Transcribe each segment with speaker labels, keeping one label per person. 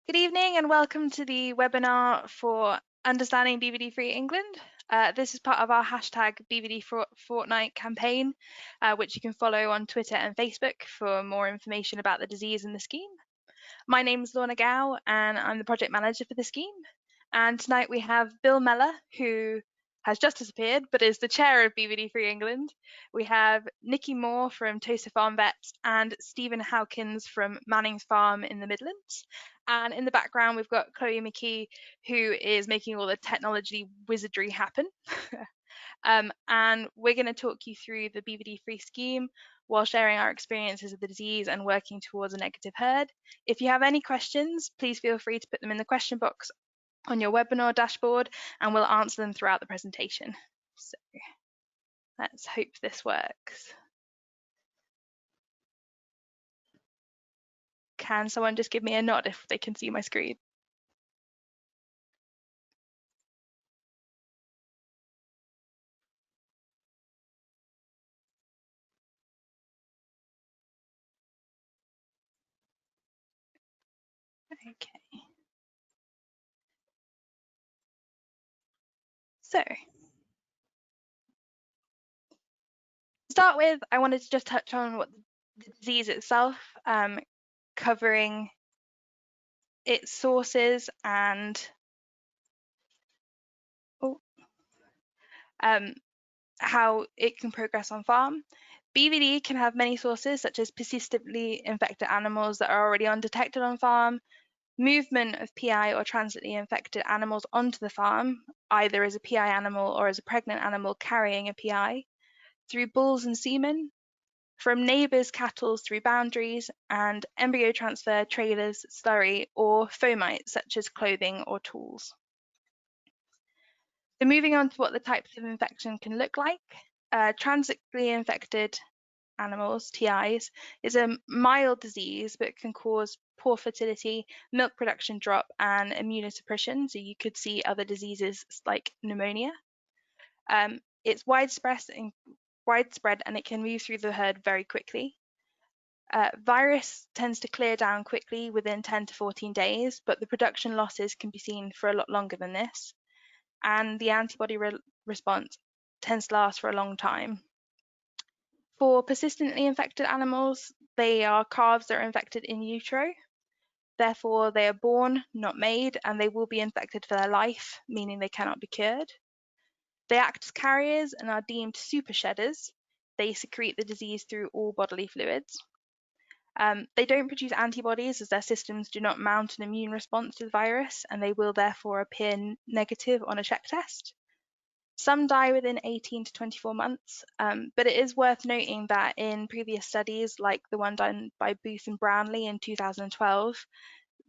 Speaker 1: Good evening and welcome to the webinar for Understanding BVD-Free England. This is part of our hashtag BVD Fortnight campaign, which you can follow on Twitter and Facebook for more information about the disease and the scheme. My name is Lorna Gow and I'm the project manager for the scheme. And tonight we have Bill Mellor, who has just disappeared, but is the chair of BVD-Free England. We have Nikki Moore from Toaster Farm Vets and Stephen Hawkins from Manning's Farm in the Midlands. And in the background, we've got Chloe McKee, who is making all the technology wizardry happen. And we're going to talk you through the BVD-free scheme while sharing our experiences of the disease and working towards a negative herd. If you have any questions, please feel free to put them in the question box on your webinar dashboard and we'll answer them throughout the presentation. So let's hope this works. Can someone just give me a nod if they can see my screen? Okay. So to start with, I wanted to just touch on what the disease itself, covering its sources and how it can progress on farm. BVD can have many sources, such as persistently infected animals that are already undetected on farm, movement of PI or transiently infected animals onto the farm, either as a PI animal or as a pregnant animal carrying a PI, through bulls and semen, from neighbours' cattle through boundaries, and embryo transfer, trailers, slurry, or fomites such as clothing or tools. So moving on to what the types of infection can look like, transiently infected animals, TIs, is a mild disease but can cause poor fertility, milk production drop, and immunosuppression. So you could see other diseases like pneumonia. It's widespread and it can move through the herd very quickly. Virus tends to clear down quickly within 10 to 14 days, but the production losses can be seen for a lot longer than this. And the antibody response tends to last for a long time. For persistently infected animals, they are calves that are infected in utero. Therefore, they are born, not made, and they will be infected for their life, meaning they cannot be cured. They act as carriers and are deemed super shedders. They secrete the disease through all bodily fluids. They don't produce antibodies as their systems do not mount an immune response to the virus, and they will therefore appear negative on a check test. Some die within 18 to 24 months, but it is worth noting that in previous studies, like the one done by Booth and Brownlee in 2012,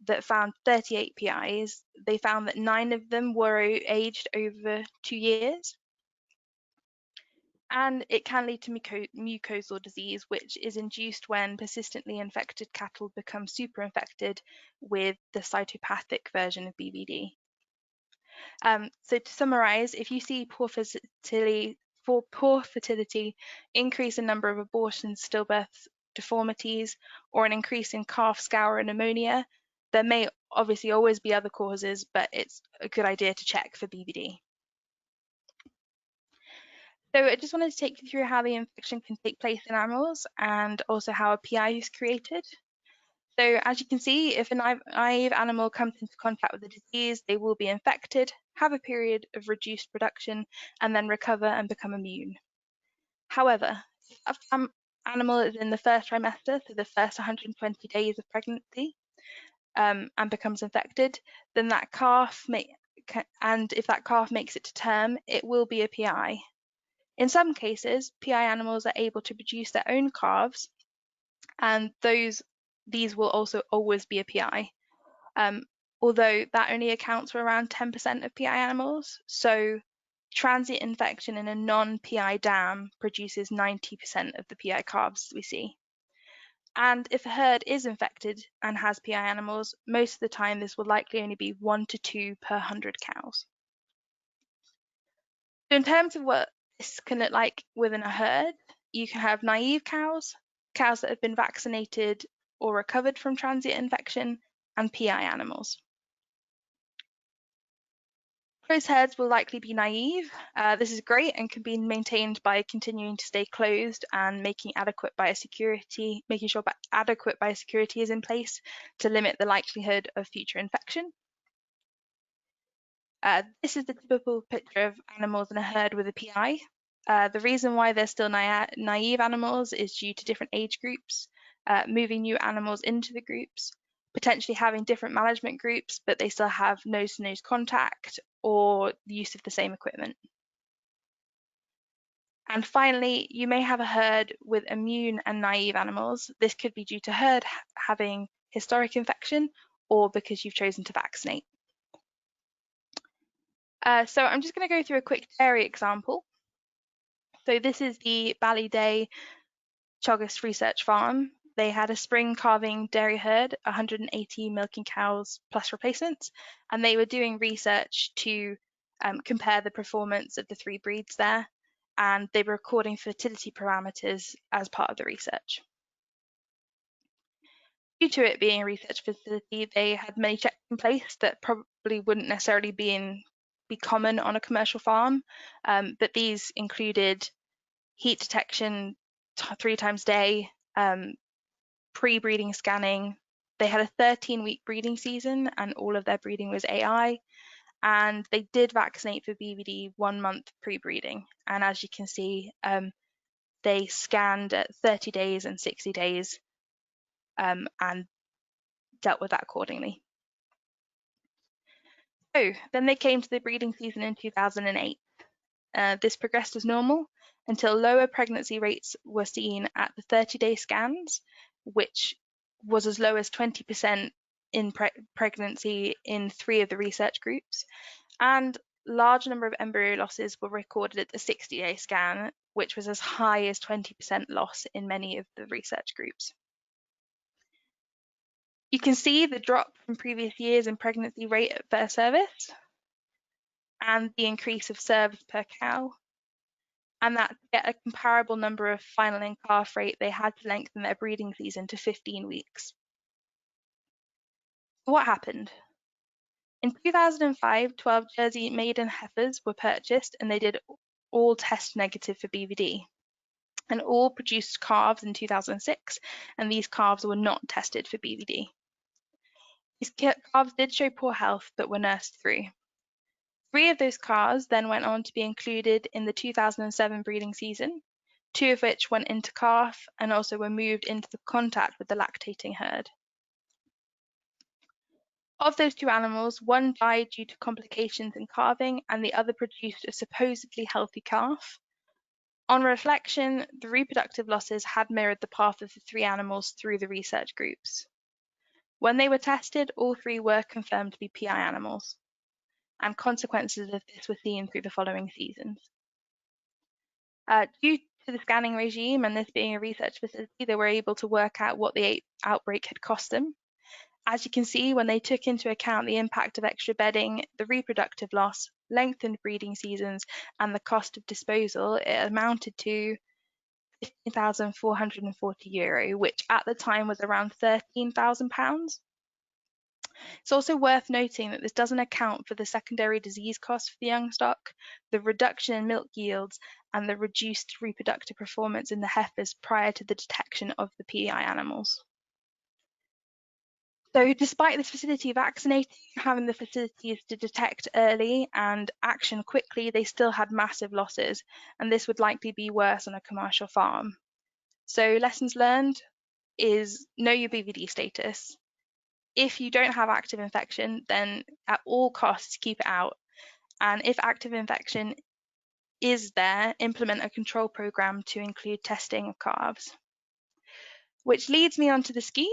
Speaker 1: that found 38 PIs, they found that 9 of them were aged over 2 years. And it can lead to mucosal disease, which is induced when persistently infected cattle become super infected with the cytopathic version of BVD. So to summarize, if you see poor fertility, increase in number of abortions, stillbirths, deformities, or an increase in calf scour and pneumonia, there may obviously always be other causes, but it's a good idea to check for BVD. So I just wanted to take you through how the infection can take place in animals and also how a PI is created. So as you can see, if a naive animal comes into contact with the disease, they will be infected, have a period of reduced production, and then recover and become immune. However, if an animal is in the first trimester, so the first 120 days of pregnancy, and becomes infected, then that calf and if that calf makes it to term, it will be a PI. In some cases, PI animals are able to produce their own calves, and these will also always be a PI, although that only accounts for around 10% of PI animals. So transient infection in a non-PI dam produces 90% of the PI calves we see. And if a herd is infected and has PI animals, most of the time this will likely only be 1 to 2 per 100 cows. So in terms of what this can look like within a herd, you can have naive cows, cows that have been vaccinated or recovered from transient infection, and PI animals. Closed herds will likely be naive. This is great and can be maintained by continuing to stay closed and making sure adequate biosecurity is in place to limit the likelihood of future infection. This is the typical picture of animals in a herd with a PI. The reason why they're still naive animals is due to different age groups, moving new animals into the groups, potentially having different management groups, but they still have nose-to-nose contact or the use of the same equipment. And finally, you may have a herd with immune and naive animals. This could be due to herd having historic infection or because you've chosen to vaccinate. So I'm just going to go through a quick dairy example. So this is the Ballyday Choggist Research Farm. They had a spring calving dairy herd, 180 milking cows plus replacements, and they were doing research to compare the performance of the 3 breeds there, and they were recording fertility parameters as part of the research. Due to it being a research facility, they had many checks in place that probably wouldn't necessarily be common on a commercial farm, but these included heat detection 3 times a day, pre-breeding scanning. They had a 13-week breeding season and all of their breeding was AI, and they did vaccinate for BVD 1 month pre-breeding, and as you can see, they scanned at 30 days and 60 days and dealt with that accordingly. So then they came to the breeding season in 2008. This progressed as normal until lower pregnancy rates were seen at the 30-day scans, which was as low as 20% in pregnancy in 3 of the research groups, and large number of embryo losses were recorded at the 60-day scan, which was as high as 20% loss in many of the research groups. You can see the drop from previous years in pregnancy rate at first service and the increase of serves per cow, and that to get a comparable number of final in calf rate, they had to lengthen their breeding season to 15 weeks. What happened? In 2005, 12 Jersey maiden heifers were purchased and they did all test negative for BVD. And all produced calves in 2006, and these calves were not tested for BVD. These calves did show poor health but were nursed through. 3 of those calves then went on to be included in the 2007 breeding season, 2 of which went into calf and also were moved into the contact with the lactating herd. Of those 2 animals, one died due to complications in calving and the other produced a supposedly healthy calf. On reflection, the reproductive losses had mirrored the path of the 3 animals through the research groups. When they were tested, all 3 were confirmed to be PI animals, and consequences of this were seen through the following seasons. Due to the scanning regime and this being a research facility, they were able to work out what the outbreak had cost them. As you can see, when they took into account the impact of extra bedding, the reproductive loss, lengthened breeding seasons, and the cost of disposal, it amounted to €15,440, which at the time was around £13,000. It's also worth noting that this doesn't account for the secondary disease costs for the young stock, the reduction in milk yields, and the reduced reproductive performance in the heifers prior to the detection of the PI animals. So despite this facility vaccinating, having the facilities to detect early and action quickly, they still had massive losses, and this would likely be worse on a commercial farm. So lessons learned is know your BVD status. If you don't have active infection, then at all costs keep it out. And if active infection is there, implement a control program to include testing of calves. Which leads me on to the scheme.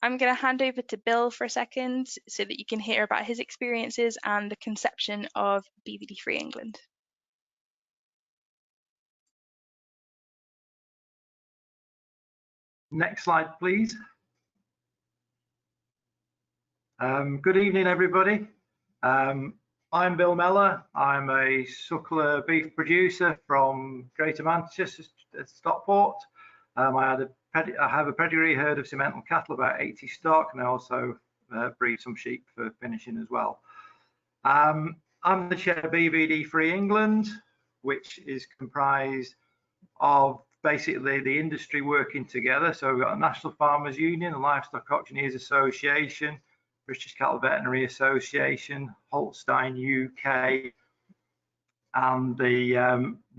Speaker 1: I'm going to hand over to Bill for a second so that you can hear about his experiences and the conception of BVDFree England.
Speaker 2: Next slide, please. Good evening, everybody. I'm Bill Mellor. I'm a suckler beef producer from Greater Manchester, Stockport. I have a pedigree herd of Simmental cattle, about 80 stock, and I also breed some sheep for finishing as well. I'm the chair of BVDFree England, which is comprised of basically the industry working together. So we've got a National Farmers Union, the Livestock Auctioneers Association, British Cattle Veterinary Association, Holstein UK, and the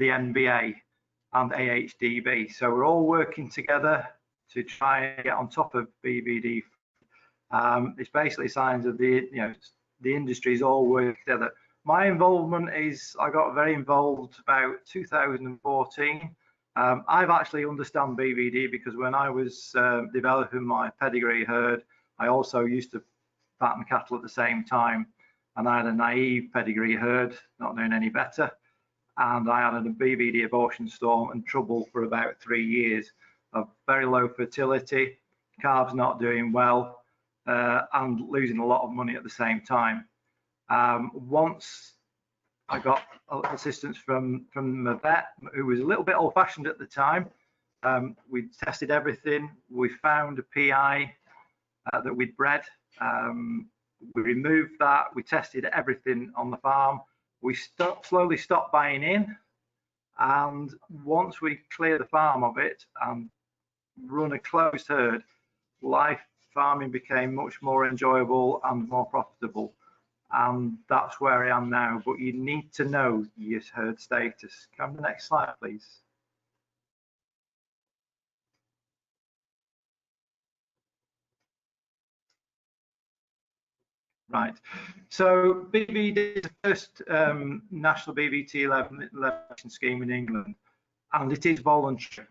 Speaker 2: NBA and AHDB. So we're all working together to try and get on top of BVD. It's basically signs of the industry is all working together. My involvement is, I got very involved about 2014. I've actually understand BVD because when I was developing my pedigree herd, I also used to fatten cattle at the same time, and I had a naive pedigree herd, not knowing any better, and I had a BVD abortion storm and trouble for about 3 years of very low fertility, calves not doing well, and losing a lot of money at the same time. Once I got assistance from a vet who was a little bit old-fashioned at the time. We tested everything. We found a PI that we'd bred. We removed that. We tested everything on the farm. We slowly stopped buying in, and once we clear the farm of it and run a closed herd, life farming became much more enjoyable and more profitable. And that's where I am now. But you need to know your herd status. Come to the next slide, please. Right. So BVD is the first national BVT 11 scheme in England, and it is voluntary.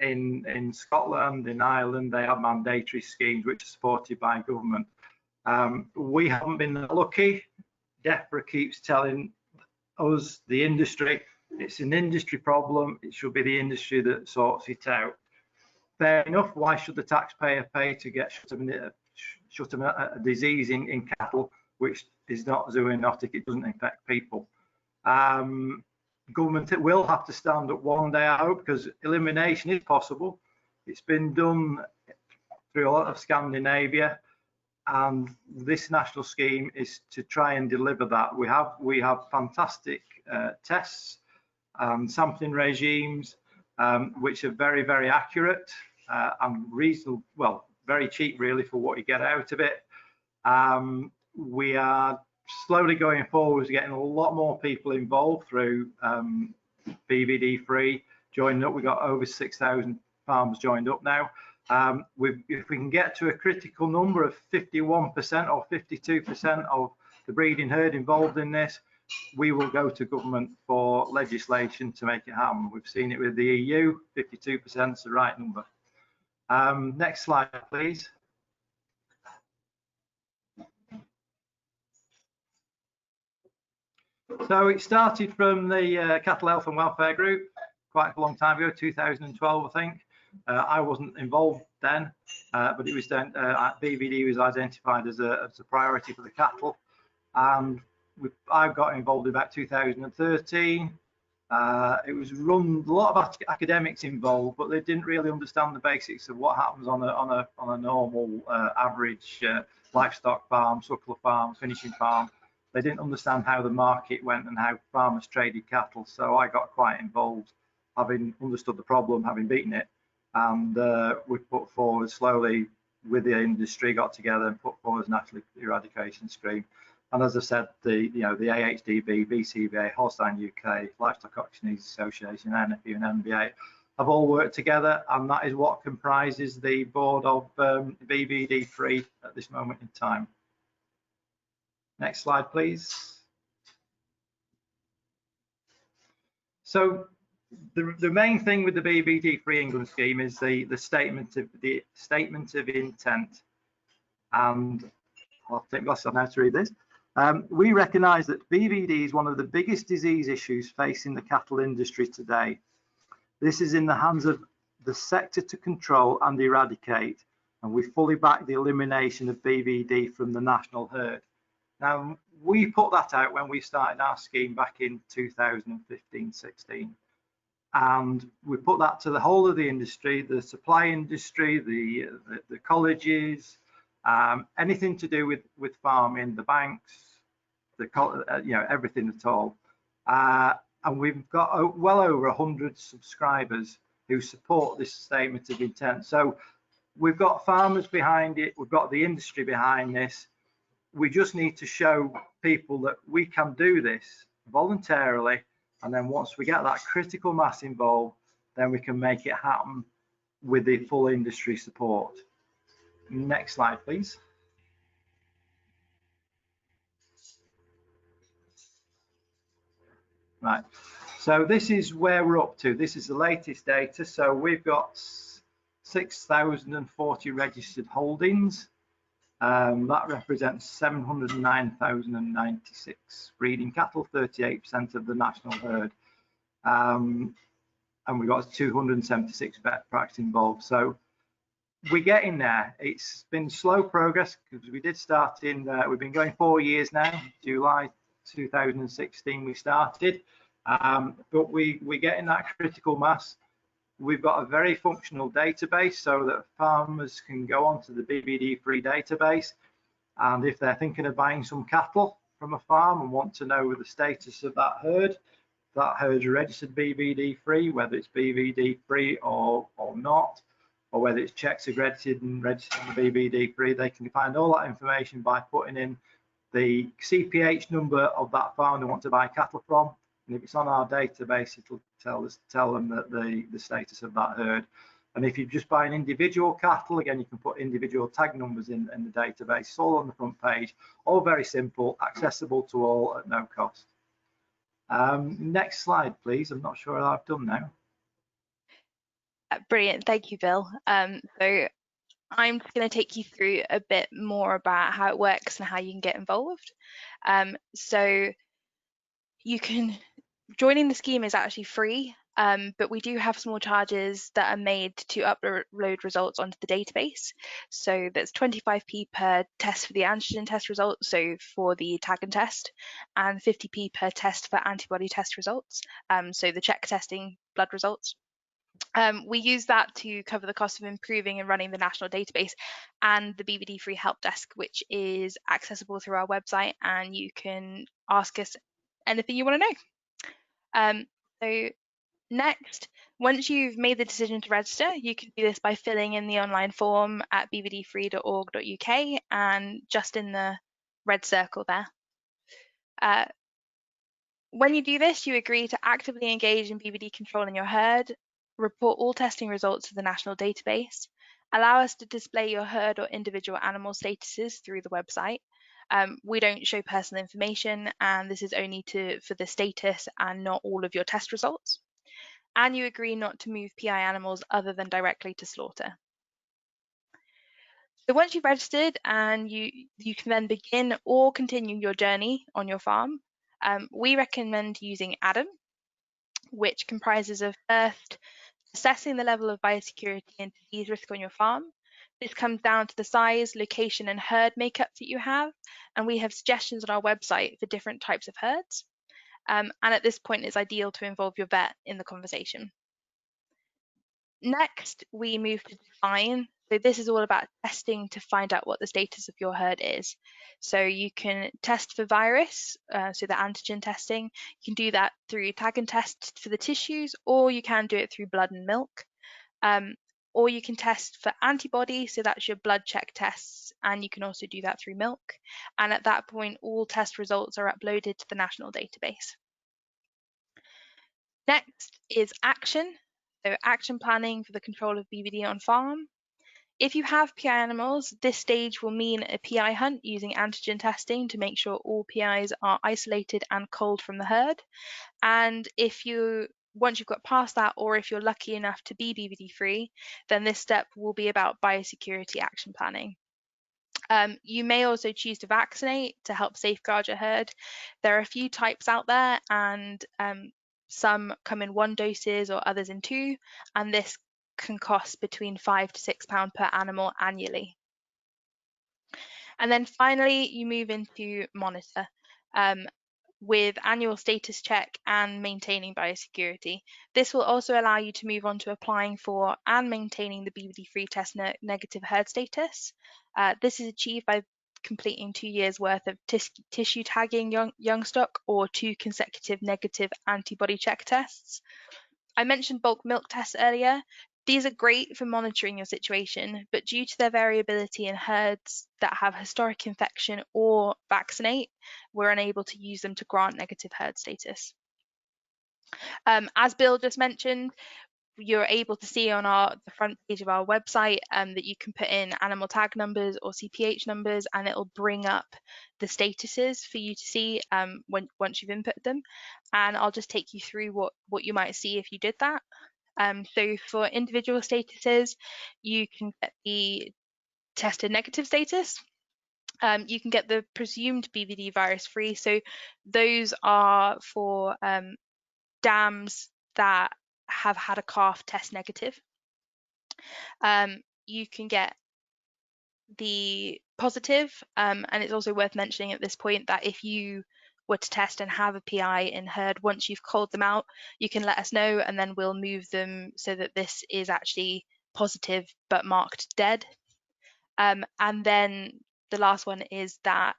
Speaker 2: In Scotland, in Ireland, they have mandatory schemes which are supported by government. We haven't been lucky. DEFRA keeps telling us, the industry, it's an industry problem. It should be the industry that sorts it out. Fair enough. Why should the taxpayer pay to get shut of a disease in cattle, which is not zoonotic? It doesn't infect people. Government will have to stand up one day, I hope, because elimination is possible. It's been done through a lot of Scandinavia. And this national scheme is to try and deliver that. We have fantastic tests and sampling regimes, which are very, very accurate and reasonable, well, very cheap really for what you get out of it. We are slowly going forward, getting a lot more people involved through BVDFree joining up. We've got over 6,000 farmers joined up now. If we can get to a critical number of 51% or 52% of the breeding herd involved in this, we will go to government for legislation to make it happen. We've seen it with the EU. 52% is the right number. Next slide, please. So it started from the Cattle Health and Welfare Group quite a long time ago, 2012, I think. I wasn't involved then, but it was then BVD was identified as a priority for the cattle, and I got involved in about 2013. It was run, a lot of academics involved, but they didn't really understand the basics of what happens on a normal average livestock farm, suckler farm, finishing farm. They didn't understand how the market went and how farmers traded cattle. So I got quite involved, having understood the problem, having beaten it. And we put forward slowly with the industry, got together and put forward a national eradication scheme. And as I said, the AHDB, BCBA, Holstein UK, Livestock Auctioneers Association, NFU and NBA have all worked together, and that is what comprises the board of BVDFree at this moment in time. Next slide, please. So the main thing with the BVDFree England scheme is the statement of intent, and I'll take less on how to read this. We recognise that BVD is one of the biggest disease issues facing the cattle industry today. This is in the hands of the sector to control and eradicate, and we fully back the elimination of BVD from the national herd. Now, we put that out when we started our scheme back in 2015-16. And we put that to the whole of the industry, the supply industry, the colleges, anything to do with farming, the banks, everything at all. And we've got well over 100 subscribers who support this statement of intent. So we've got farmers behind it, we've got the industry behind this. We just need to show people that we can do this voluntarily, and then once we get that critical mass involved, then we can make it happen with the full industry support. Next slide, please. Right, so this is where we're up to. This is the latest data. So we've got 6,040 registered holdings. That represents 709,096 breeding cattle, 38% of the national herd. And we've got 276 vet practice involved. So we're getting there. It's been slow progress because we did start in, we've been going 4 years now, July 2016 we started, but we're getting that critical mass. We've got a very functional database so that farmers can go onto the BVD-free database, and if they're thinking of buying some cattle from a farm and want to know the status of that herd's registered BVD-free, whether it's BVD-free or not, or whether it's checked, accredited and registered on the BVD-free, they can find all that information by putting in the CPH number of that farm they want to buy cattle from, and if it's on our database, it'll tell them that the status of that herd. And if you're just buying individual cattle, again, you can put individual tag numbers in the database. It's all on the front page, all very simple, accessible to all at no cost. Next slide, please. I'm not sure I've done now.
Speaker 1: Brilliant, thank you, Bill. So I'm just going to take you through a bit more about how it works and how you can get involved. So joining the scheme is actually free, but we do have small charges that are made to upload results onto the database. So that's 25p per test for the antigen test results, so for the tag and test, and 50p per test for antibody test results, so the check testing blood results. We use that to cover the cost of improving and running the national database and the BVD-free help desk, which is accessible through our website, and you can ask us anything you want to know. So next, once you've made the decision to register, you can do this by filling in the online form at bvdfree.org.uk and just in the red circle there. When you do this, you agree to actively engage in BVD control in your herd, report all testing results to the national database, allow us to display your herd or individual animal statuses through the website. We don't show personal information, and this is only for the status and not all of your test results. And you agree not to move PI animals other than directly to slaughter. So once you've registered, and you can then begin or continue your journey on your farm, we recommend using AHDB, which comprises of first assessing the level of biosecurity and disease risk on your farm. This comes down to the size, location, and herd makeup that you have, and we have suggestions on our website for different types of herds. And at this point, it's ideal to involve your vet in the conversation. Next, we move to define. So this is all about testing to find out what the status of your herd is. So you can test for virus, so the antigen testing. You can do that through tag and test for the tissues, or you can do it through blood and milk. Or you can test for antibody, so that's your blood check tests, and you can also do that through milk. And at that point, all test results are uploaded to the national database. Next is action. So action planning for the control of BVD on farm. If you have PI animals, this stage will mean a PI hunt using antigen testing to make sure all PIs are isolated and culled from the herd. And once you've got past that, or if you're lucky enough to be BVD free, then this step will be about biosecurity action planning. You may also choose to vaccinate to help safeguard your herd. There are a few types out there, and some come in 1 doses or others in 2, and this can cost between £5 to £6 per animal annually. And then finally, you move into monitor. with annual status check and maintaining biosecurity. This will also allow you to move on to applying for and maintaining the BVD-free test negative herd status. This is achieved by completing 2 years worth of tissue tagging young stock or 2 consecutive negative antibody check tests. I mentioned bulk milk tests earlier. These are great for monitoring your situation, but due to their variability in herds that have historic infection or vaccinate, we're unable to use them to grant negative herd status. As Bill just mentioned, you're able to see on the front page of our website that you can put in animal tag numbers or CPH numbers, and it'll bring up the statuses for you to see once you've input them. And I'll just take you through what you might see if you did that. So for individual statuses, you can get the tested negative status. You can get the presumed BVD virus free. So those are for dams that have had a calf test negative. You can get the positive, and it's also worth mentioning at this point that if you were to test and have a PI in herd, once you've culled them out, you can let us know, and then we'll move them so that this is actually positive but marked dead. And then the last one is that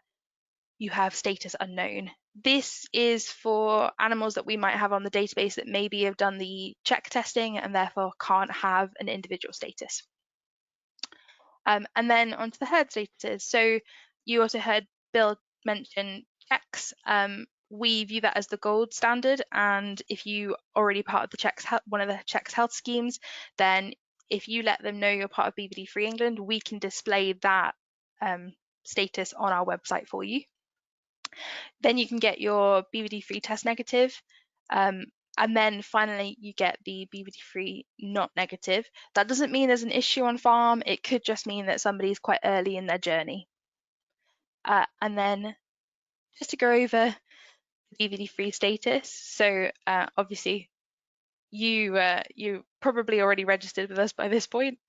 Speaker 1: you have status unknown. This is for animals that we might have on the database that maybe have done the check testing and therefore can't have an individual status. And then onto the herd statuses. So you also heard Bill mention checks. We view that as the gold standard, and if you already part of the checks, one of the checks health schemes, then if you let them know you're part of BVDFree England, we can display that status on our website for you. Then you can get your BVD-free test negative, and then finally you get the BVD-free not negative. That doesn't mean there's an issue on farm. It could just mean that somebody's quite early in their journey. And then just to go over the BVD-free status. So obviously you probably already registered with us by this point.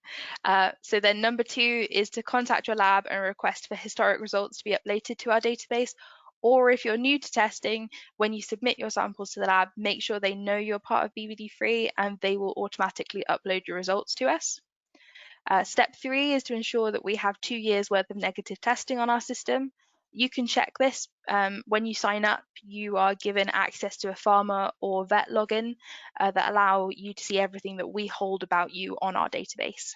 Speaker 1: So then number 2 is to contact your lab and request for historic results to be uploaded to our database. Or if you're new to testing, when you submit your samples to the lab, make sure they know you're part of BVD-free and they will automatically upload your results to us. Step 3 is to ensure that we have 2 years worth of negative testing on our system. You can check this when you sign up. You are given access to a farmer or vet login that allow you to see everything that we hold about you on our database.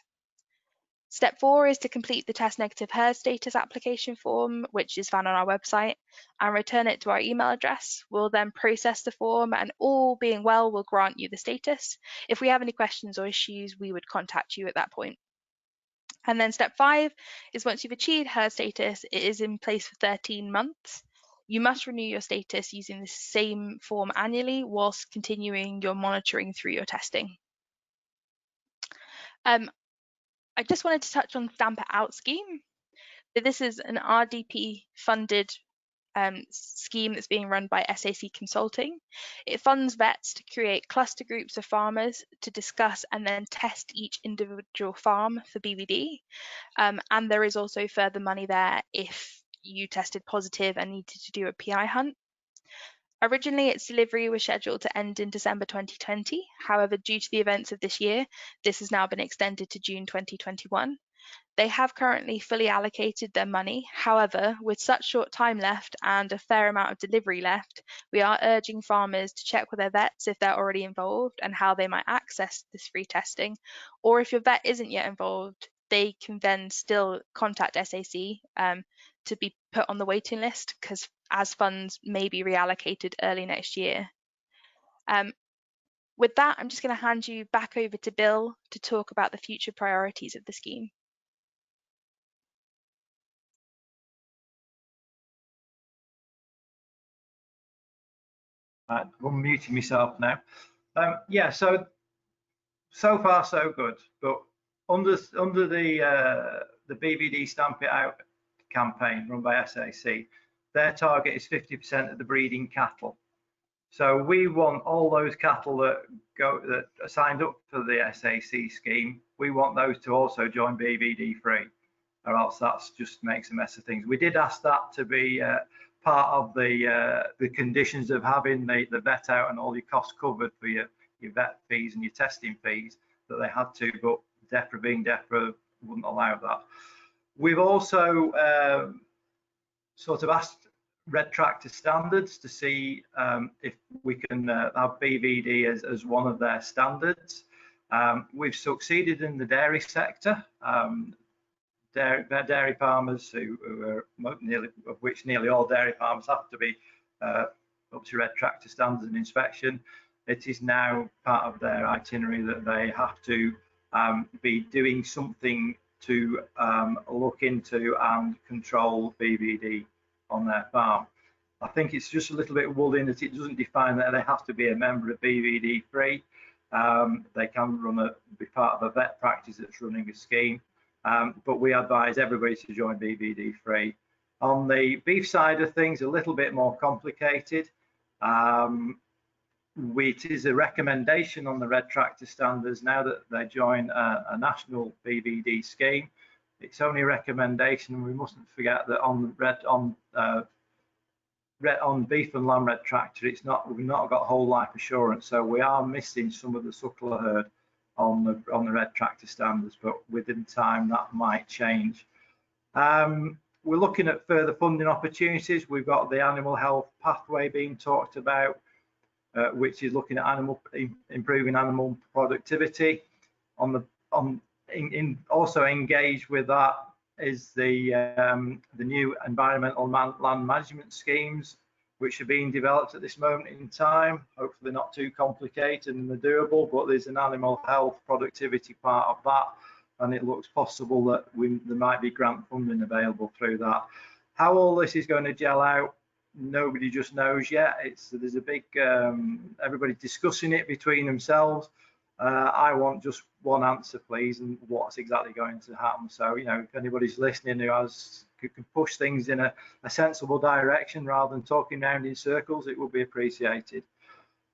Speaker 1: Step 4 is to complete the test negative herd status application form, which is found on our website, and return it to our email address. We'll then process the form, and all being well, we'll grant you the status. If we have any questions or issues, we would contact you at that point. And then step 5 is once you've achieved herd status, it is in place for 13 months. You must renew your status using the same form annually whilst continuing your monitoring through your testing. I just wanted to touch on Stamp It Out scheme. So this is an RDP funded scheme that's being run by SAC Consulting. It funds vets to create cluster groups of farmers to discuss and then test each individual farm for BVD. And there is also further money there if you tested positive and needed to do a PI hunt. Originally, its delivery was scheduled to end in December 2020. However, due to the events of this year, this has now been extended to June 2021. They have currently fully allocated their money. However, with such short time left and a fair amount of delivery left, we are urging farmers to check with their vets if they're already involved and how they might access this free testing. Or if your vet isn't yet involved, they can then still contact SAC to be put on the waiting list, because as funds may be reallocated early next year. With that, I'm just going to hand you back over to Bill to talk about the future priorities of the scheme.
Speaker 2: I'm unmuting myself now. Yeah, so far so good, but under the BVD Stamp It Out campaign run by SAC, their target is 50% of the breeding cattle. So we want all those cattle that are signed up for the SAC scheme, we want those to also join BVD free, or else that just makes a mess of things. We did ask that to be part of the conditions of having the vet out and all your costs covered for your vet fees and your testing fees that they had to, but DEFRA being DEFRA wouldn't allow that. We've also sort of asked red tractor standards to see if we can have BVD as one of their standards. We've succeeded in the dairy sector. Dairy farmers who are of which nearly all dairy farmers have to be up to red tractor standards and inspection. It is now part of their itinerary that they have to be doing something to look into and control BVD on their farm. I think it's just a little bit woolly that it doesn't define that they have to be a member of BVDFree. They can be part of a vet practice that's running a scheme, but we advise everybody to join BVDFree. On the beef side of things, a little bit more complicated. It is a recommendation on the red tractor standards now that they join a national BVD scheme. It's only a recommendation, and we mustn't forget that on beef and lamb red tractor, we've not got whole life assurance, so we are missing some of the suckler herd on the red tractor standards, but within time that might change. We're looking at further funding opportunities. We've got the animal health pathway being talked about, which is looking at improving animal productivity. Also engaged with that is the new environmental land management schemes, which are being developed at this moment in time. Hopefully not too complicated and they're doable, but there's an animal health productivity part of that, and it looks possible that there might be grant funding available through that. How all this is going to gel out, nobody just knows yet. There's a big everybody's discussing it between themselves. I want just one answer, please, and what's exactly going to happen. So, if anybody's listening who can push things in a sensible direction rather than talking around in circles, it will be appreciated.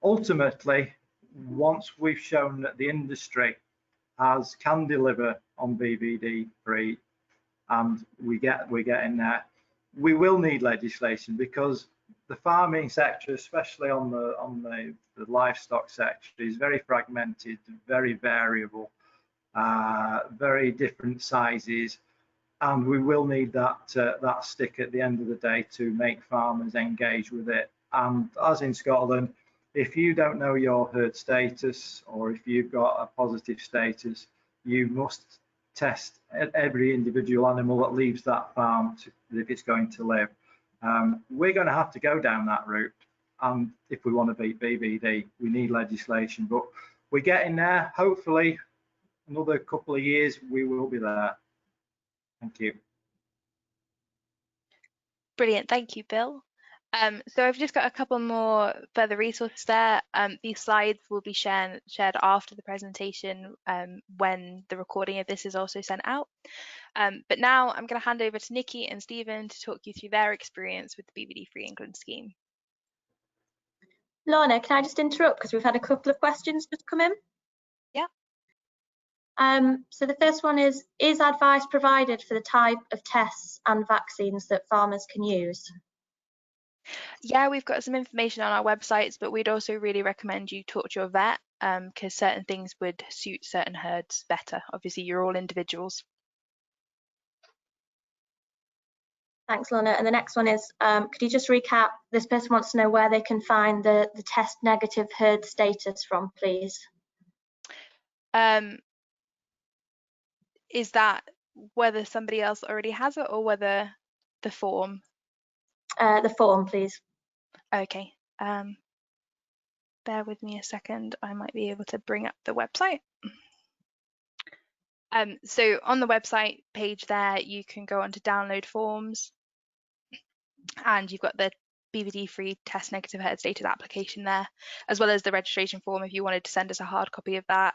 Speaker 2: Ultimately, once we've shown that the industry can deliver on BVD-free, and we get in there, we will need legislation, because the farming sector, especially on the livestock sector, is very fragmented, very variable, very different sizes, and we will need that stick at the end of the day to make farmers engage with it. And as in Scotland, if you don't know your herd status, or if you've got a positive status, you must test every individual animal that leaves that farm if it's going to live. We're going to have to go down that route, and if we want to beat BVD, we need legislation, but we're getting there. Hopefully another couple of years we will be there. Thank you.
Speaker 1: Brilliant, thank you, Bill. So I've just got a couple more further resources there. These slides will be shared after the presentation when the recording of this is also sent out. But now I'm going to hand over to Nikki and Stephen to talk you through their experience with the BVDFree England scheme.
Speaker 3: Lorna, can I just interrupt, because we've had a couple of questions just come in?
Speaker 1: Yeah.
Speaker 3: So the first one is advice provided for the type of tests and vaccines that farmers can use?
Speaker 1: Yeah, we've got some information on our websites, but we'd also really recommend you talk to your vet, because certain things would suit certain herds better. Obviously, you're all individuals.
Speaker 3: Thanks, Lorna. And the next one is, could you just recap, this person wants to know where they can find the test negative herd status from, please?
Speaker 1: Is that whether somebody else already has it, or whether the form?
Speaker 3: The form, please.
Speaker 1: Okay. Bear with me a second. I might be able to bring up the website. So on the website page there, you can go on to download forms, and you've got the BVD-free test negative herd status application there, as well as the registration form if you wanted to send us a hard copy of that.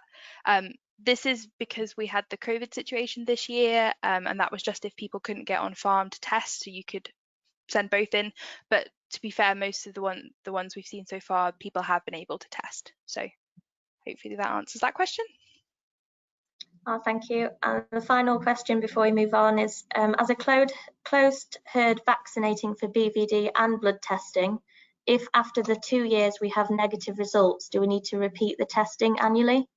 Speaker 1: This is because we had the COVID situation this year, and that was just if people couldn't get on farm to test, so you could send both in. But to be fair, most of the ones we've seen so far, people have been able to test. So hopefully that answers that question.
Speaker 3: Oh, thank you. And the final question before we move on is, as a closed herd vaccinating for BVD and blood testing, if after the 2 years we have negative results, do we need to repeat the testing annually?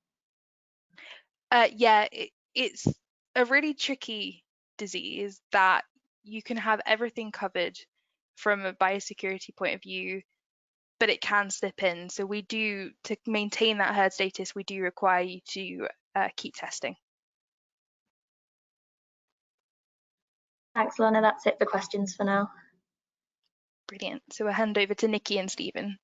Speaker 1: Yeah, it's a really tricky disease that you can have everything covered from a biosecurity point of view, but it can slip in. So we do, to maintain that herd status, we do require you to keep testing.
Speaker 3: Thanks, Lorna. That's it for questions for now.
Speaker 1: Brilliant. So we'll hand over to Nikki and Stephen.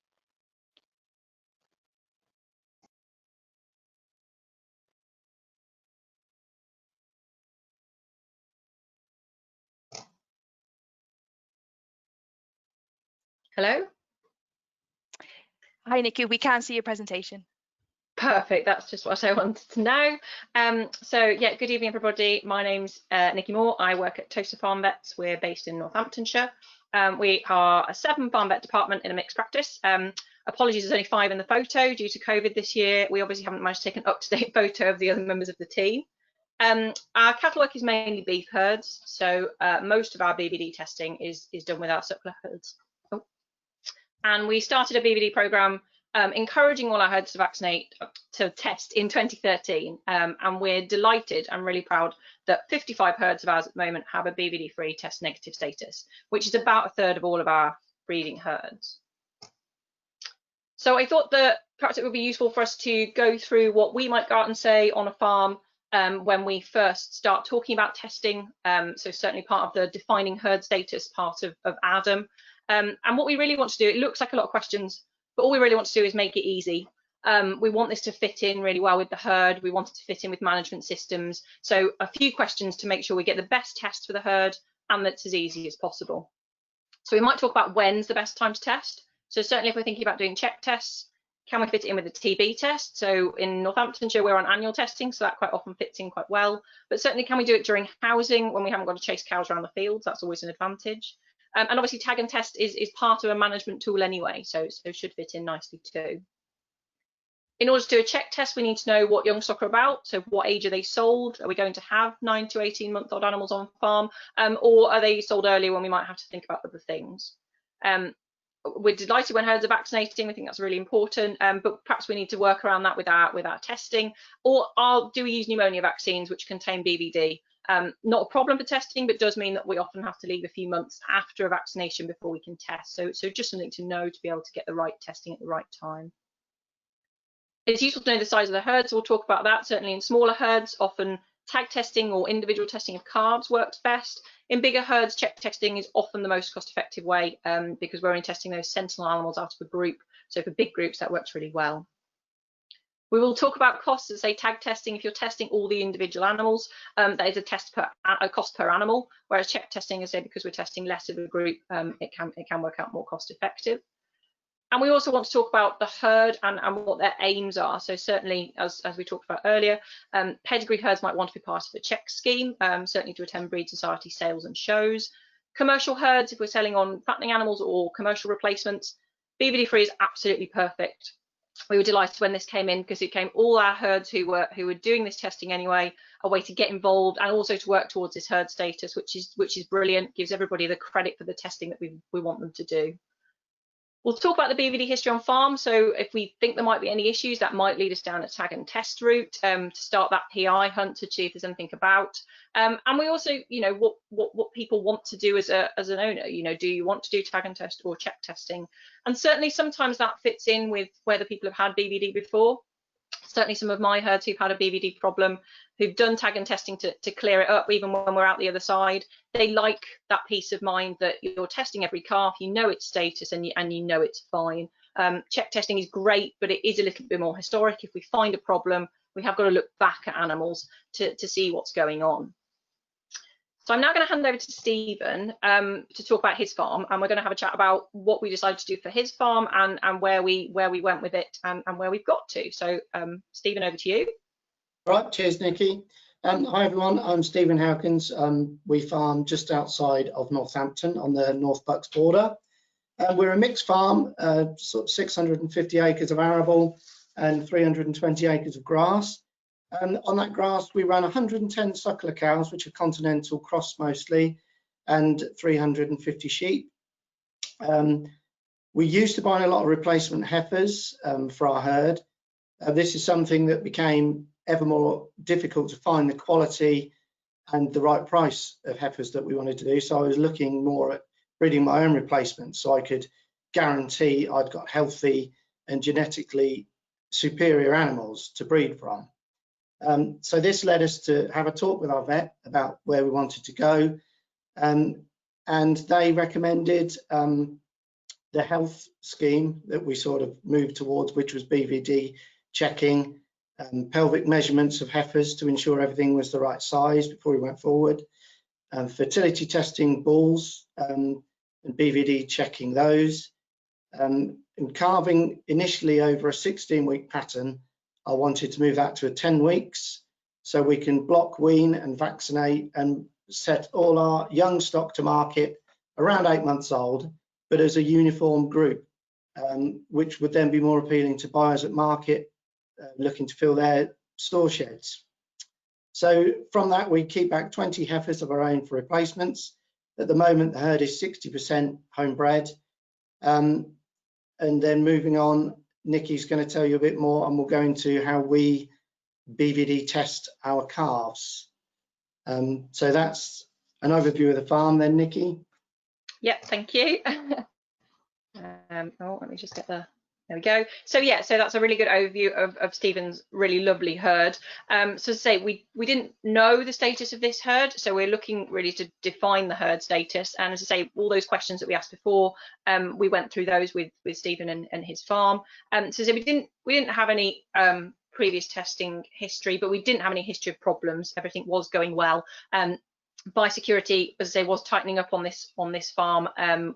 Speaker 4: Hello?
Speaker 1: Hi, Nikki. We can see your presentation.
Speaker 4: Perfect. That's just what I wanted to know. So yeah, good evening, everybody. My name's Nikki Moore. I work at Toaster Farm Vets. We're based in Northamptonshire. We are a 7 farm vet department in a mixed practice. Apologies, there's only 5 in the photo due to COVID this year. We obviously haven't managed to take an up-to-date photo of the other members of the team. Our cattle work is mainly beef herds, so most of our BVD testing is done with our suckler herds. And we started a BVD programme encouraging all our herds to test in 2013, and we're delighted and really proud that 55 herds of ours at the moment have a BVD-free test negative status, which is about a third of all of our breeding herds. So I thought that perhaps it would be useful for us to go through what we might go out and say on a farm when we first start talking about testing. So certainly part of the defining herd status part of AHDB. And what we really want to do, it looks like a lot of questions, but all we really want to do is make it easy. We want this to fit in really well with the herd. We want it to fit in with management systems. So a few questions to make sure we get the best test for the herd and that's as easy as possible. So we might talk about when's the best time to test. So certainly if we're thinking about doing check tests, can we fit it in with a TB test? So in Northamptonshire, we're on annual testing, so that quite often fits in quite well. But certainly can we do it during housing when we haven't got to chase cows around the fields? That's always an advantage. And obviously tag and test is part of a management tool anyway, so should fit in nicely too. In order to do a check test, we need to know what young stock are about. So what age are they sold? Are we going to have 9 to 18-month-old animals on farm? Or are they sold earlier when we might have to think about other things? We're delighted when herds are vaccinating. We think that's really important, but perhaps we need to work around that with our testing. Or do we use pneumonia vaccines which contain BVD? Not a problem for testing, but does mean that we often have to leave a few months after a vaccination before we can test. So just something to know to be able to get the right testing at the right time. It's useful to know the size of the herds. We'll talk about that. Certainly in smaller herds, often tag testing or individual testing of calves works best. In bigger herds, check testing is often the most cost-effective way because we're only testing those sentinel animals out of a group. So for big groups, that works really well. We will talk about costs, as say tag testing. If you're testing all the individual animals, that is a cost per animal, whereas check testing, as say, because we're testing less of a group, it can work out more cost effective. And we also want to talk about the herd and what their aims are. So certainly, as we talked about earlier, pedigree herds might want to be part of a check scheme, certainly to attend breed society sales and shows. Commercial herds, if we're selling on fattening animals or commercial replacements, BVD-free is absolutely perfect. We were delighted when this came in because it came all our herds who were doing this testing anyway, a way to get involved and also to work towards this herd status, which is brilliant, gives everybody the credit for the testing that we want them to do. We'll talk about the BVD history on farm. So if we think there might be any issues, that might lead us down a tag and test route to start that PI hunt to see if there's anything about. And we also, what people want to do as an owner. Do you want to do tag and test or check testing? And certainly sometimes that fits in with whether people have had BVD before. Certainly some of my herds who've had a BVD problem, who've done tag and testing to clear it up, even when we're out the other side, they like that peace of mind that you're testing every calf, you know its status and you know it's fine. Check testing is great, but it is a little bit more historic. If we find a problem, we have got to look back at animals to see what's going on. So I'm now going to hand over to Stephen to talk about his farm, and we're going to have a chat about what we decided to do for his farm and where we went with it and where we've got to. So Stephen, over to you.
Speaker 5: Right, cheers, Nikki. Hi everyone, I'm Stephen Hawkins. We farm just outside of Northampton on the North Bucks border. We're a mixed farm, sort of 650 acres of arable and 320 acres of grass. And on that grass, we ran 110 suckler cows, which are continental cross mostly, and 350 sheep. We used to buy a lot of replacement heifers for our herd. This is something that became ever more difficult to find the quality and the right price of heifers that we wanted to do. So I was looking more at breeding my own replacements so I could guarantee I'd got healthy and genetically superior animals to breed from. So this led us to have a talk with our vet about where we wanted to go, and they recommended the health scheme that we sort of moved towards, which was BVD checking, pelvic measurements of heifers to ensure everything was the right size before we went forward, fertility testing bulls and BVD checking those, and calving initially over a 16-week pattern. I wanted to move that to 10 weeks so we can block, wean and vaccinate and set all our young stock to market around 8 months old, but as a uniform group, which would then be more appealing to buyers at market looking to fill their store sheds. So from that, we keep back 20 heifers of our own for replacements. At the moment, the herd is 60% homebred. And then moving on, Nikki's going to tell you a bit more, and we'll go into how we BVD test our calves. So that's an overview of the farm then, Nikki.
Speaker 4: Yep, thank you. Oh, let me just get there we go. So yeah, so that's a really good overview of Stephen's really lovely herd. So to say, we didn't know the status of this herd, so we're looking really to define the herd status. And as I say, all those questions that we asked before, we went through those with Stephen and his farm. So we didn't have any previous testing history, but we didn't have any history of problems. Everything was going well. Biosecurity, as I say, was tightening up on this farm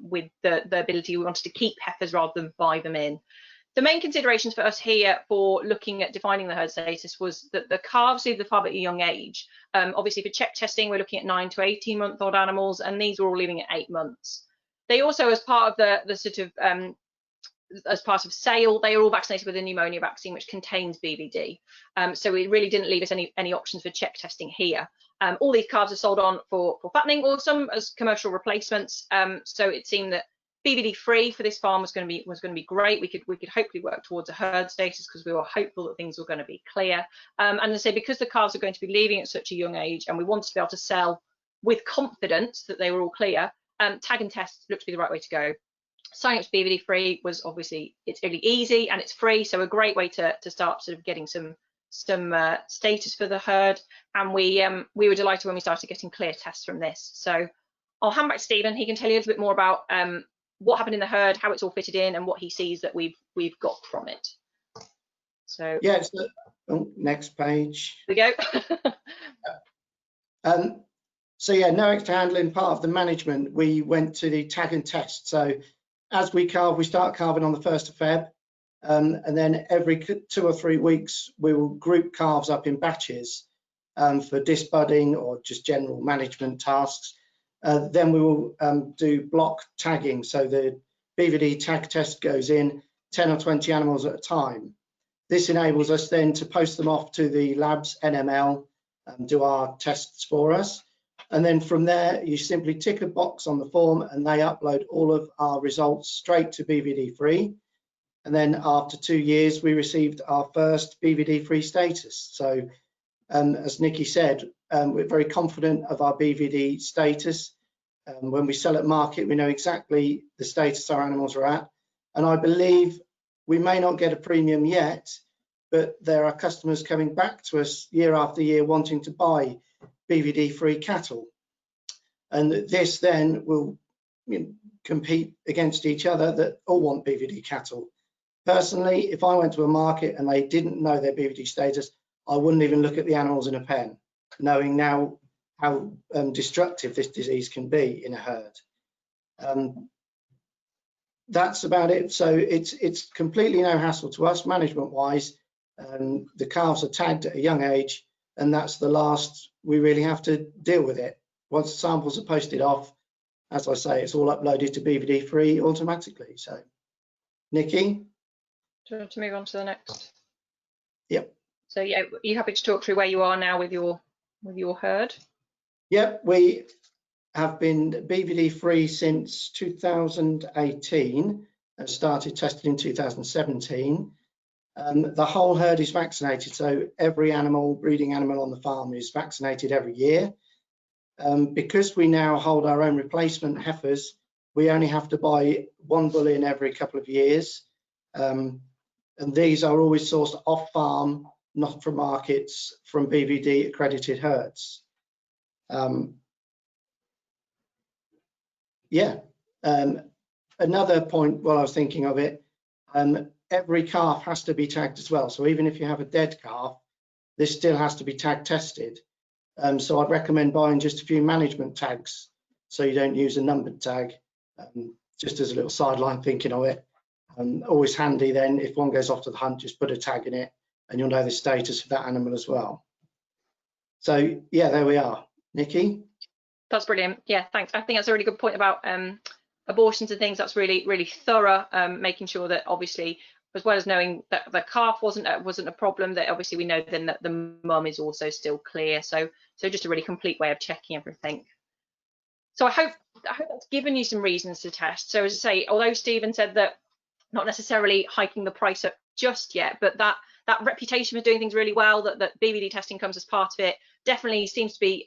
Speaker 4: with the ability we wanted to keep heifers rather than buy them in. The main considerations for us here for looking at defining the herd status was that the calves leave the farm at a young age. Obviously for check testing, we're looking at 9 to 18-month-old animals, and these were all leaving at 8 months. They also, as part of the sort of as part of sale, they are all vaccinated with a pneumonia vaccine which contains BVD. So it really didn't leave us any options for check testing here. All these calves are sold on for fattening, or some as commercial replacements. So it seemed that BVD free for this farm was going to be great. We could hopefully work towards a herd status because we were hopeful that things were going to be clear. And as I say, because the calves are going to be leaving at such a young age, and we wanted to be able to sell with confidence that they were all clear, tag and test looked to be the right way to go. Signing up to BVD free was obviously, it's really easy and it's free, so a great way to start sort of getting some status for the herd. And we were delighted when we started getting clear tests from this. So I'll hand back to Stephen. He can tell you a little bit more about what happened in the herd, how it's all fitted in, and what he sees that we've got from it. So
Speaker 5: yeah, next page.
Speaker 4: There we
Speaker 5: go. So yeah, no extra handling, part of the management. We went to the tag and test. So as we calve, we start calving on the 1st of Feb, and then every 2 or 3 weeks we will group calves up in batches for disbudding or just general management tasks. Then we will do block tagging. So the BVD tag test goes in 10 or 20 animals at a time. This enables us then to post them off to the labs, NML, do our tests for us. And then from there, you simply tick a box on the form and they upload all of our results straight to BVD free. And then after 2 years, we received our first BVD free status. So as Nikki said, we're very confident of our BVD status. When we sell at market, we know exactly the status our animals are at. And I believe we may not get a premium yet, but there are customers coming back to us year after year wanting to buy BVD free cattle. And this then will compete against each other that all want BVD cattle. Personally, if I went to a market and they didn't know their BVD status, I wouldn't even look at the animals in a pen, knowing now how destructive this disease can be in a herd. That's about it. So it's completely no hassle to us management wise. The calves are tagged at a young age, and that's the last we really have to deal with it. Once the samples are posted off, as I say, it's all uploaded to BVD free automatically. So Nikki?
Speaker 4: Do you want to move on to the next?
Speaker 5: Yep.
Speaker 4: So yeah, are you happy to talk through where you are now with your herd?
Speaker 5: Yep, we have been BVD free since 2018 and started testing in 2017. The whole herd is vaccinated, so every animal, breeding animal on the farm is vaccinated every year. Because we now hold our own replacement heifers, we only have to buy one bull in every couple of years. And these are always sourced off farm, not from markets, from BVD accredited herds. Another point while I was thinking of it, every calf has to be tagged as well. So even if you have a dead calf, this still has to be tag tested. So I'd recommend buying just a few management tags so you don't use a numbered tag, just as a little sideline thinking of it. Always handy then, if one goes off to the hunt, just put a tag in it and you'll know the status of that animal as well. So yeah, there we are. Nikki?
Speaker 4: That's brilliant. Yeah, thanks. I think that's a really good point about abortions and things. That's really thorough, making sure that obviously, as well as knowing that the calf wasn't a problem, that obviously we know then that the mum is also still clear. So just a really complete way of checking everything. So I hope that's given you some reasons to test. So as I say, although Stephen said that not necessarily hiking the price up just yet, but that reputation for doing things really well, that BVD testing comes as part of it, definitely seems to be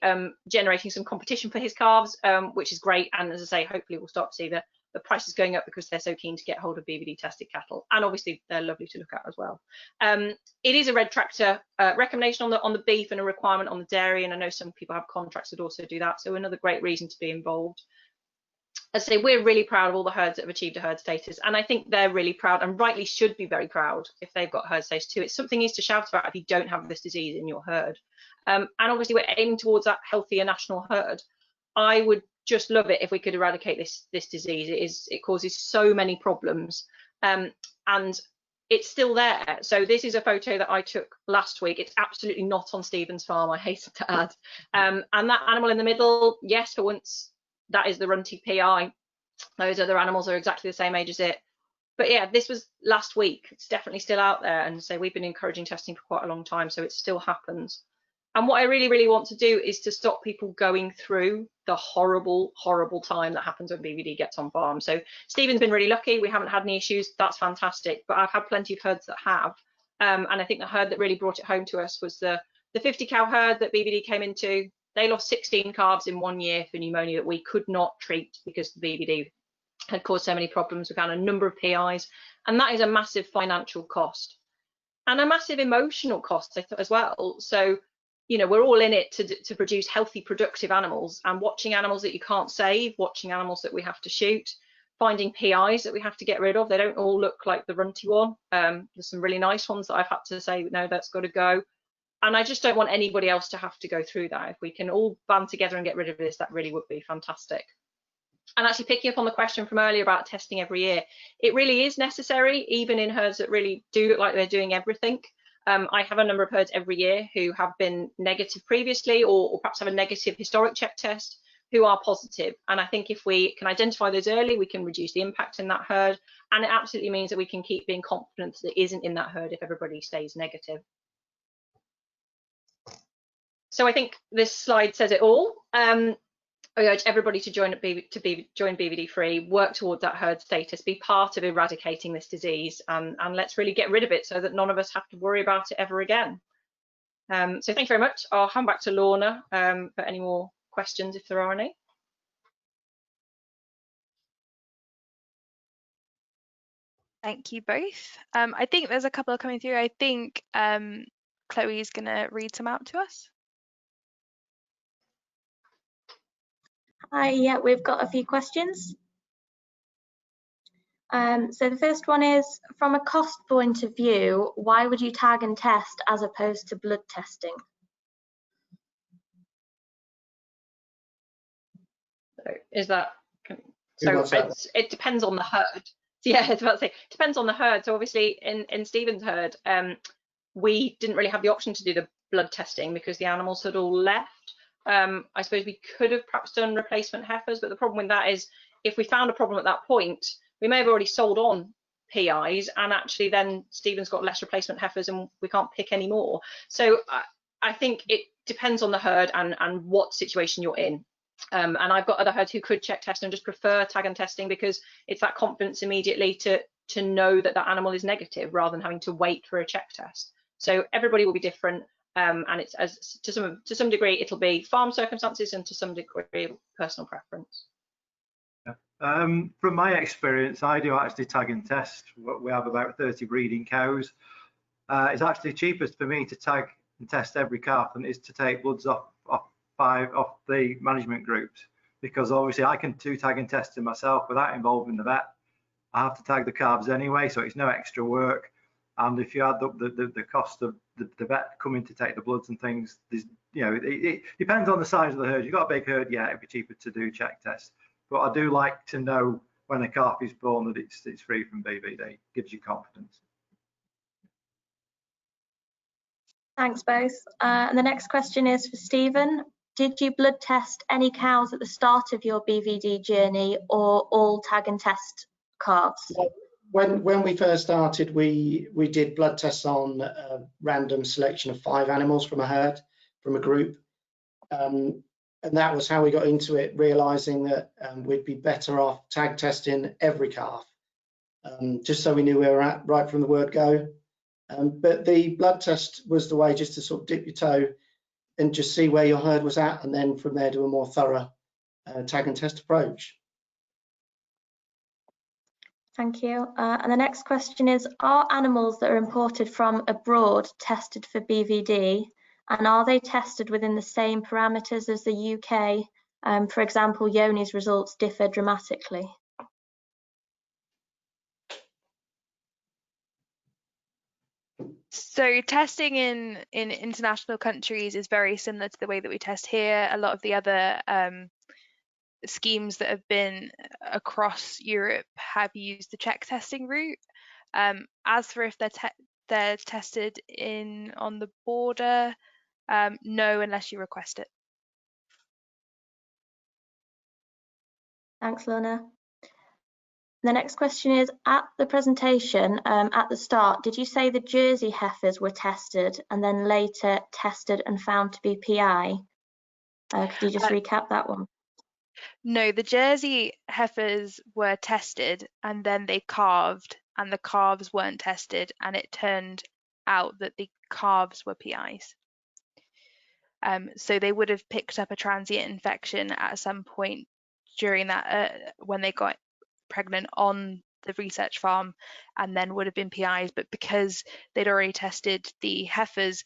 Speaker 4: generating some competition for his calves, which is great. And as I say, hopefully we'll start to see the prices going up because they're so keen to get hold of BVD tested cattle, and obviously they're lovely to look at as well. It is a red tractor recommendation on the beef and a requirement on the dairy, and I know some people have contracts that also do that, so another great reason to be involved. As I say, we're really proud of all the herds that have achieved a herd status, and I think they're really proud, and rightly should be very proud if they've got herd status too. It's something is to shout about if you don't have this disease in your herd. And obviously we're aiming towards that healthier national herd. I would just love it if we could eradicate this disease. It causes so many problems, and it's still there. So this is a photo that I took last week. It's absolutely not on Stephen's farm, I hasten to add. And that animal in the middle, yes, for once, that is the runty PI. Those other animals are exactly the same age as it. But yeah, this was last week. It's definitely still out there. And so we've been encouraging testing for quite a long time, so it still happens. And what I really want to do is to stop people going through the horrible time that happens when BVD gets on farm. So Stephen's been really lucky. We haven't had any issues. That's fantastic. But I've had plenty of herds that have. And I think the herd that really brought it home to us was the 50 cow herd that BVD came into. They lost 16 calves in 1 year for pneumonia that we could not treat because the BVD had caused so many problems. We found a number of PIs, and that is a massive financial cost and a massive emotional cost as well. So, you know, we're all in it to produce healthy, productive animals, and watching animals that you can't save, watching animals that we have to shoot, finding PIs that we have to get rid of. They don't all look like the runty one. There's some really nice ones that I've had to say, no, that's got to go. And I just don't want anybody else to have to go through that. If we can all band together and get rid of this, that really would be fantastic. And actually picking up on the question from earlier about testing every year, it really is necessary, even in herds that really do look like they're doing everything. I have a number of herds every year who have been negative previously, or perhaps have a negative historic check test, who are positive. And I think if we can identify those early, we can reduce the impact in that herd. And it absolutely means that we can keep being confident that it isn't in that herd if everybody stays negative. So I think this slide says it all. I urge everybody to join BVD Free, work towards that herd status, be part of eradicating this disease, and let's really get rid of it so that none of us have to worry about it ever again. So thank you very much. I'll hand back to Lorna for any more questions if there are any.
Speaker 1: Thank you both. I think there's a couple coming through. I think Chloe's going to read some out to us.
Speaker 3: Hi, yeah, we've got a few questions. So the first one is, from a cost point of view, why would you tag and test as opposed to blood testing?
Speaker 4: So is that, so it depends on the herd. Yeah, I was about to say, it depends on the herd. So obviously in Stephen's herd, we didn't really have the option to do the blood testing because the animals had all left. I suppose we could have perhaps done replacement heifers, but the problem with that is if we found a problem at that point, we may have already sold on PIs, and actually then Stephen's got less replacement heifers and we can't pick any more. So I think it depends on the herd and what situation you're in. And I've got other herds who could check test and just prefer tag and testing because it's that confidence immediately to know that that animal is negative rather than having to wait for a check test. So everybody will be different, and it's to some degree it'll be farm circumstances and to some degree personal preference.
Speaker 2: From my experience, I do actually tag and test. We have about 30 breeding cows. It's actually cheapest for me to tag and test every calf than it is to take bloods off the management groups, because obviously I can do tag and testing myself without involving the vet. I have to tag the calves anyway, so it's no extra work. And if you add up the cost of the vet coming to take the bloods and things, there's, you know, it depends on the size of the herd. You've got a big herd, yeah, it'd be cheaper to do check tests. But I do like to know when a calf is born that it's free from BVD. Gives you confidence.
Speaker 3: Thanks both. And the next question is for Stephen. Did you blood test any cows at the start of your BVD journey, or all tag and test calves?
Speaker 5: When we first started, we did blood tests on a random selection of 5 animals from a herd, from a group. And that was how we got into it, realizing that we'd be better off tag testing every calf, just so we knew where we're at right from the word go. But the blood test was the way, just to sort of dip your toe and just see where your herd was at, and then from there do a more thorough tag and test approach.
Speaker 3: Thank you. And the next question is, are animals that are imported from abroad tested for BVD, and are they tested within the same parameters as the UK? For example, Yoni's results differ dramatically.
Speaker 1: So testing in international countries is very similar to the way that we test here. A lot of the other schemes that have been across Europe have used the check testing route. As for if they're tested on the border, no, unless you request it.
Speaker 3: Thanks, Lorna. The next question is, at the presentation, at the start, did you say the Jersey heifers were tested and then later tested and found to be PI? Could you just recap that one?
Speaker 1: No, the Jersey heifers were tested and then they calved, and the calves weren't tested, and it turned out that the calves were PIs. So they would have picked up a transient infection at some point during that when they got pregnant on the research farm, and then would have been PIs, but because they'd already tested the heifers,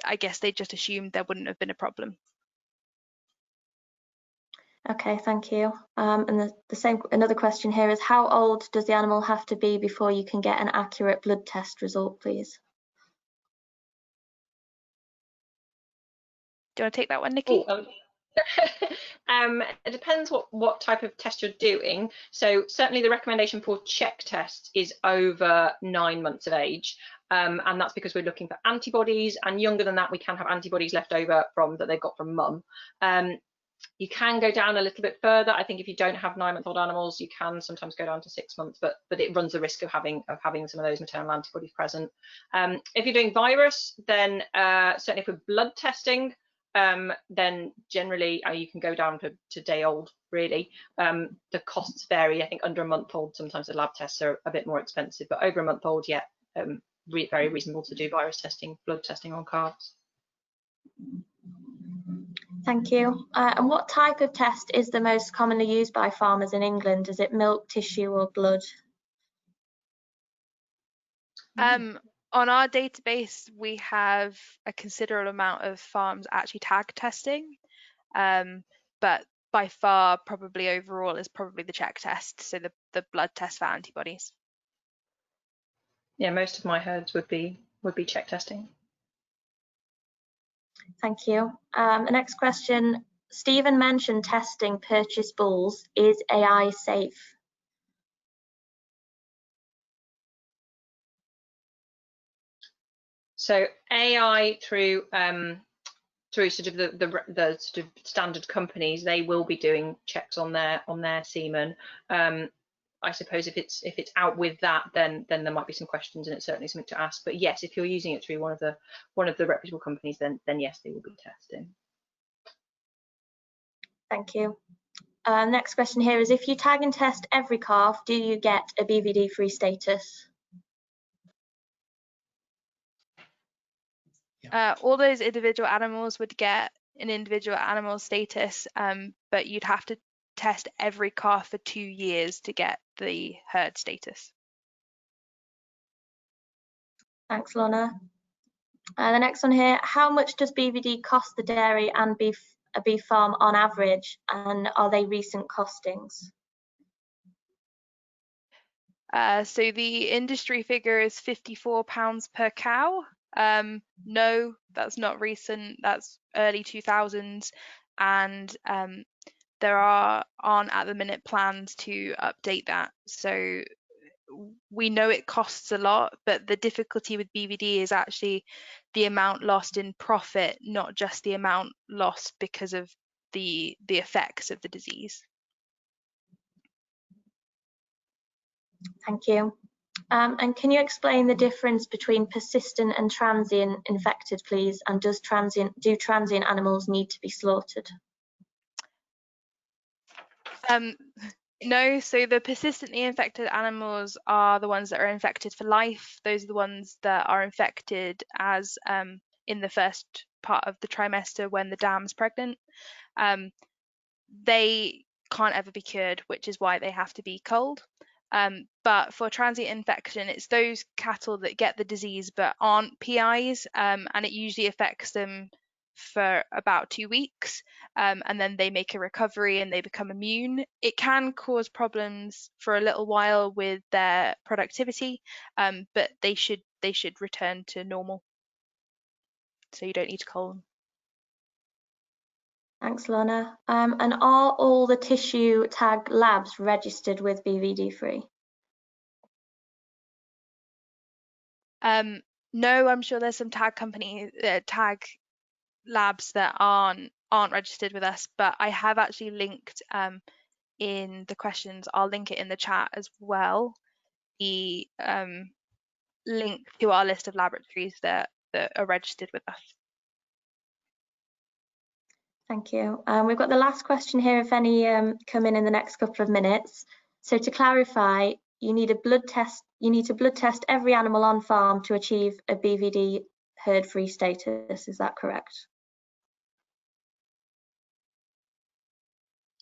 Speaker 1: I guess they just assumed there wouldn't have been a problem.
Speaker 3: Okay, thank you. And another question here is, how old does the animal have to be before you can get an accurate blood test result, please?
Speaker 1: Do you want to take that one, Nikki?
Speaker 4: It depends what type of test you're doing. So certainly the recommendation for check tests is over 9 months of age, and that's because we're looking for antibodies, and younger than that we can have antibodies left over that they've got from mum. You can go down a little bit further. I think if you don't have 9-month-old animals, you can sometimes go down to 6 months, but it runs the risk of having some of those maternal antibodies present. If you're doing virus, then certainly for blood testing, then generally you can go down to day old, really. The costs vary. I think under a month old, sometimes the lab tests are a bit more expensive, but over a month old, yeah, very reasonable to do virus testing, blood testing on calves.
Speaker 3: Thank you. And what type of test is the most commonly used by farmers in England? Is it milk, tissue, or blood?
Speaker 1: On our database, we have a considerable amount of farms actually tag testing, but by far, probably overall, is probably the check test, so the blood test for antibodies.
Speaker 4: Yeah, most of my herds would be check testing.
Speaker 3: Thank you. The next question, Stephen mentioned testing purchase bulls. Is AI safe?
Speaker 4: So AI through sort of the sort of standard companies, they will be doing checks on their semen. I suppose if it's out with that, then there might be some questions, and it's certainly something to ask. But yes, if you're using it through one of the reputable companies, then yes, they will be testing.
Speaker 3: Thank you. Next question here is, if you tag and test every calf, do you get a BVD-free status?
Speaker 1: All those individual animals would get an individual animal status, but you'd have to test every calf for 2 years to get the herd status.
Speaker 3: Thanks, Lorna. The next one here, how much does BVD cost the dairy and a beef farm on average, and are they recent costings?
Speaker 1: So the industry figure is £54 per cow. No, that's not recent, that's early 2000s, and there aren't at the minute plans to update that. So we know it costs a lot, but the difficulty with BVD is actually the amount lost in profit, not just the amount lost because of the effects of the disease.
Speaker 3: Thank you. And can you explain the difference between persistent and transient infected, please? And do transient animals need to be slaughtered?
Speaker 1: No, so the persistently infected animals are the ones that are infected for life. Those are the ones that are infected as in the first part of the trimester when the dam's pregnant. They can't ever be cured, which is why they have to be culled. But for transient infection, it's those cattle that get the disease but aren't PIs, and it usually affects them for about 2 weeks, and then they make a recovery and they become immune. It can cause problems for a little while with their productivity, but they should return to normal. So you don't need to cull them.
Speaker 3: Thanks, Lorna. And are all the tissue tag labs registered with BVD-free?
Speaker 1: No, I'm sure there's some tag companies, tag labs that aren't registered with us, but I have actually linked in the questions, I'll link it in the chat as well, the link to our list of laboratories that are registered with us.
Speaker 3: Thank you. We've got the last question here, if any come in the next couple of minutes. So to clarify, you need to blood test every animal on farm to achieve a BVD herd-free status. Is that correct?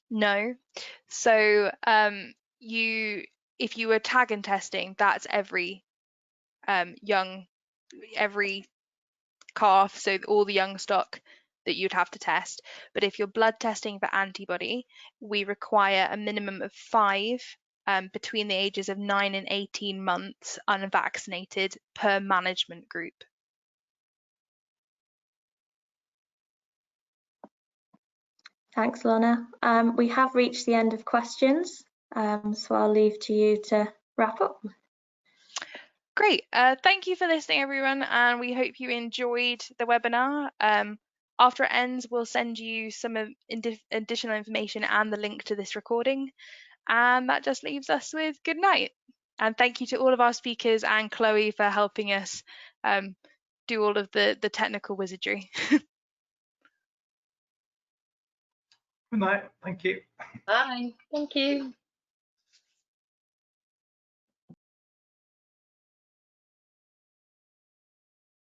Speaker 1: No. So if you were tag and testing, that's every every calf, so all the young stock that you'd have to test. But if you're blood testing for antibody, we require a minimum of 5 between the ages of 9 and 18 months unvaccinated per management group.
Speaker 3: Thanks, Lorna. We have reached the end of questions, so I'll leave to you to wrap up.
Speaker 1: Great. Thank you for listening, everyone, and we hope you enjoyed the webinar. After it ends, we'll send you some additional information and the link to this recording. And that just leaves us with good night. And thank you to all of our speakers and Chloe for helping us do all of the technical wizardry.
Speaker 2: Good night. Thank you.
Speaker 4: Bye. Thank you.